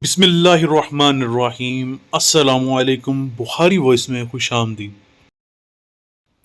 بسم اللہ الرحمن الرحیم۔ السلام علیکم۔ بخاری وائس میں خوش آمدید۔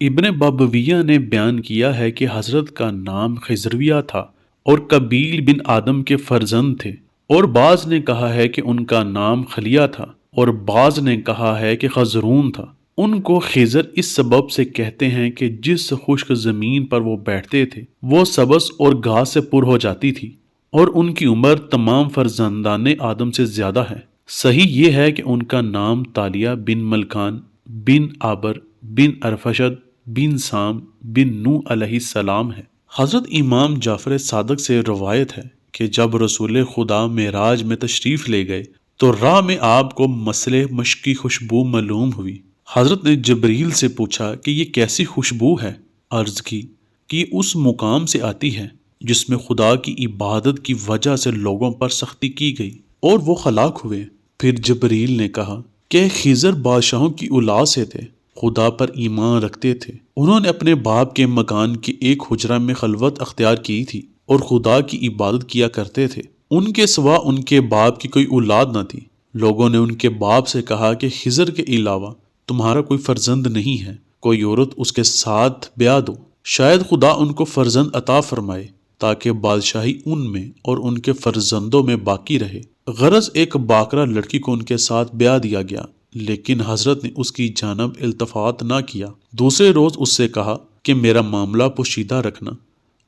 ابن بابویہ نے بیان کیا ہے کہ حضرت کا نام خضرویہ تھا اور قبیل بن آدم کے فرزند تھے، اور بعض نے کہا ہے کہ ان کا نام خلیہ تھا اور بعض نے کہا ہے کہ خضرون تھا۔ ان کو خضر اس سبب سے کہتے ہیں کہ جس خشک زمین پر وہ بیٹھتے تھے وہ سبز اور گھاس سے پر ہو جاتی تھی، اور ان کی عمر تمام فرزندان آدم سے زیادہ ہے۔ صحیح یہ ہے کہ ان کا نام تالیہ بن ملکان بن آبر بن ارفشد بن سام بن نو علیہ السلام ہے۔ حضرت امام جعفر صادق سے روایت ہے کہ جب رسول خدا معراج میں تشریف لے گئے تو راہ میں آپ کو مسلح مشکی خوشبو معلوم ہوئی۔ حضرت نے جبریل سے پوچھا کہ یہ کیسی خوشبو ہے؟ عرض کی کہ یہ اس مقام سے آتی ہے جس میں خدا کی عبادت کی وجہ سے لوگوں پر سختی کی گئی اور وہ ہلاک ہوئے۔ پھر جبریل نے کہا کہ خضر بادشاہوں کی اولاد سے تھے، خدا پر ایمان رکھتے تھے، انہوں نے اپنے باپ کے مکان کے ایک حجرہ میں خلوت اختیار کی تھی اور خدا کی عبادت کیا کرتے تھے، ان کے سوا ان کے باپ کی کوئی اولاد نہ تھی۔ لوگوں نے ان کے باپ سے کہا کہ خضر کے علاوہ تمہارا کوئی فرزند نہیں ہے، کوئی عورت اس کے ساتھ بیاہ دو، شاید خدا ان کو فرزند عطا فرمائے تاکہ بادشاہی ان میں اور ان کے فرزندوں میں باقی رہے۔ غرض ایک باکرا لڑکی کو ان کے ساتھ بیاہ دیا گیا، لیکن حضرت نے اس کی جانب التفات نہ کیا۔ دوسرے روز اس سے کہا کہ میرا معاملہ پوشیدہ رکھنا،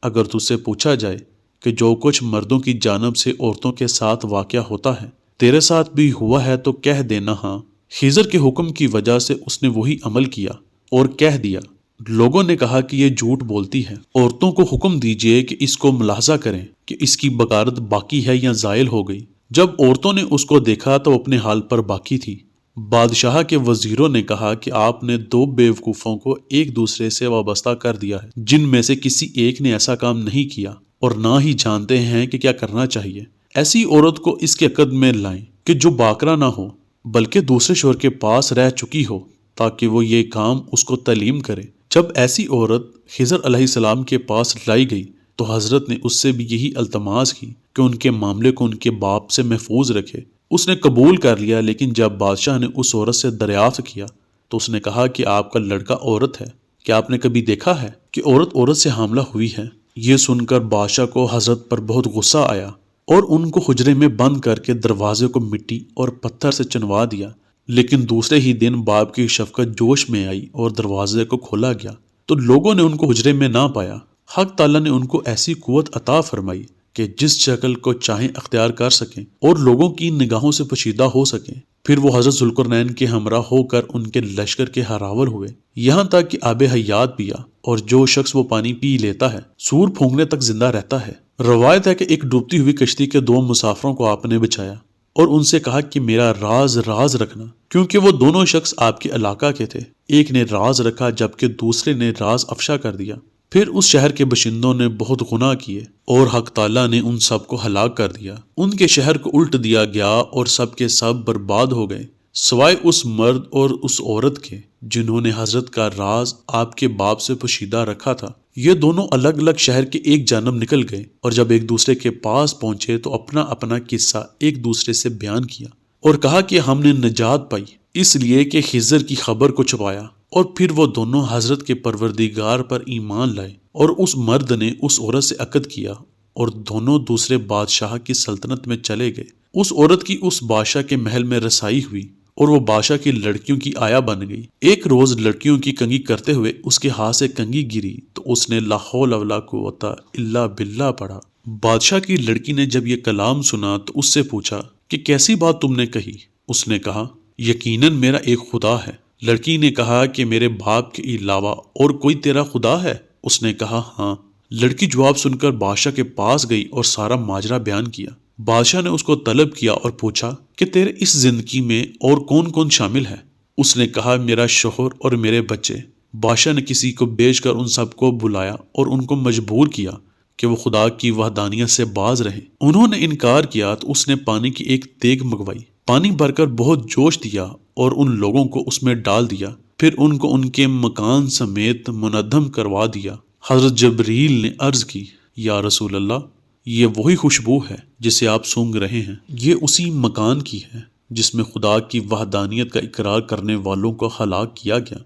اگر تجھ سے پوچھا جائے کہ جو کچھ مردوں کی جانب سے عورتوں کے ساتھ واقع ہوتا ہے تیرے ساتھ بھی ہوا ہے تو کہہ دینا ہاں۔ خضر کے حکم کی وجہ سے اس نے وہی عمل کیا اور کہہ دیا۔ لوگوں نے کہا کہ یہ جھوٹ بولتی ہے، عورتوں کو حکم دیجئے کہ اس کو ملاحظہ کریں کہ اس کی بغارت باقی ہے یا زائل ہو گئی۔ جب عورتوں نے اس کو دیکھا تو اپنے حال پر باقی تھی۔ بادشاہ کے وزیروں نے کہا کہ آپ نے دو بیوقوفوں کو ایک دوسرے سے وابستہ کر دیا ہے، جن میں سے کسی ایک نے ایسا کام نہیں کیا اور نہ ہی جانتے ہیں کہ کیا کرنا چاہیے۔ ایسی عورت کو اس کے عقد میں لائیں کہ جو باکرا نہ ہو بلکہ دوسرے شوہر کے پاس رہ چکی ہو، تاکہ وہ یہ کام اس کو تعلیم کرے۔ جب ایسی عورت خضر علیہ السلام کے پاس لائی گئی تو حضرت نے اس سے بھی یہی التماس کی کہ ان کے معاملے کو ان کے باپ سے محفوظ رکھے۔ اس نے قبول کر لیا، لیکن جب بادشاہ نے اس عورت سے دریافت کیا تو اس نے کہا کہ آپ کا لڑکا عورت ہے، کیا آپ نے کبھی دیکھا ہے کہ عورت عورت سے حاملہ ہوئی ہے؟ یہ سن کر بادشاہ کو حضرت پر بہت غصہ آیا اور ان کو حجرے میں بند کر کے دروازے کو مٹی اور پتھر سے چنوا دیا۔ لیکن دوسرے ہی دن باپ کی شفقت جوش میں آئی اور دروازے کو کھولا گیا تو لوگوں نے ان کو حجرے میں نہ پایا۔ حق تعالیٰ نے ان کو ایسی قوت عطا فرمائی کہ جس شکل کو چاہیں اختیار کر سکیں اور لوگوں کی نگاہوں سے پوشیدہ ہو سکیں۔ پھر وہ حضرت ذوالقرنین کے ہمراہ ہو کر ان کے لشکر کے ہراول ہوئے، یہاں تک کہ آب حیات پیا، اور جو شخص وہ پانی پی لیتا ہے سور پھونکنے تک زندہ رہتا ہے۔ روایت ہے کہ ایک ڈوبتی ہوئی کشتی کے دو مسافروں کو آپ نے بچایا اور ان سے کہا کہ میرا راز رکھنا، کیونکہ وہ دونوں شخص آپ کے علاقہ کے تھے۔ ایک نے راز رکھا جبکہ دوسرے نے راز افشا کر دیا۔ پھر اس شہر کے باشندوں نے بہت گناہ کیے اور حق تعالیٰ نے ان سب کو ہلاک کر دیا۔ ان کے شہر کو الٹ دیا گیا اور سب کے سب برباد ہو گئے، سوائے اس مرد اور اس عورت کے جنہوں نے حضرت کا راز آپ کے باپ سے پوشیدہ رکھا تھا۔ یہ دونوں الگ الگ شہر کے ایک جانب نکل گئے اور جب ایک دوسرے کے پاس پہنچے تو اپنا اپنا قصہ ایک دوسرے سے بیان کیا اور کہا کہ ہم نے نجات پائی اس لیے کہ خضر کی خبر کو چھپایا۔ اور پھر وہ دونوں حضرت کے پروردگار پر ایمان لائے اور اس مرد نے اس عورت سے عقد کیا اور دونوں دوسرے بادشاہ کی سلطنت میں چلے گئے۔ اس عورت کی اس بادشاہ کے محل میں رسائی ہوئی اور وہ بادشاہ کی لڑکیوں کی آیا بن گئی۔ ایک روز لڑکیوں کی کنگھی کرتے ہوئے اس کے ہاتھ سے کنگھی گری تو اس نے لا حول ولا قوت الا باللہ پڑھا۔ بادشاہ کی لڑکی نے جب یہ کلام سنا تو اس سے پوچھا کہ کیسی بات تم نے کہی؟ اس نے کہا یقیناً میرا ایک خدا ہے۔ لڑکی نے کہا کہ میرے باپ کے علاوہ اور کوئی تیرا خدا ہے؟ اس نے کہا ہاں۔ لڑکی جواب سن کر بادشاہ کے پاس گئی اور سارا ماجرا بیان کیا۔ بادشاہ نے اس کو طلب کیا اور پوچھا کہ تیرے اس زندگی میں اور کون کون شامل ہے؟ اس نے کہا میرا شوہر اور میرے بچے۔ بادشاہ نے کسی کو بھیج کر ان سب کو بلایا اور ان کو مجبور کیا کہ وہ خدا کی وحدانیت سے باز رہیں۔ انہوں نے انکار کیا تو اس نے پانی کی ایک دیگ منگوائی، پانی بھر کر بہت جوش دیا اور ان لوگوں کو اس میں ڈال دیا، پھر ان کو ان کے مکان سمیت منہدم کروا دیا۔ حضرت جبریل نے عرض کی یا رسول اللہ، یہ وہی خوشبو ہے جسے آپ سونگھ رہے ہیں، یہ اسی مکان کی ہے جس میں خدا کی وحدانیت کا اقرار کرنے والوں کو ہلاک کیا گیا۔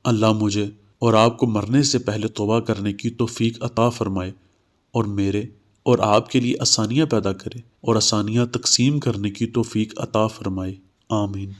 اللہ مجھے اور آپ کو مرنے سے پہلے توبہ کرنے کی توفیق عطا فرمائے اور میرے اور آپ کے لیے آسانیاں پیدا کرے اور آسانیاں تقسیم کرنے کی توفیق عطا فرمائے، آمین۔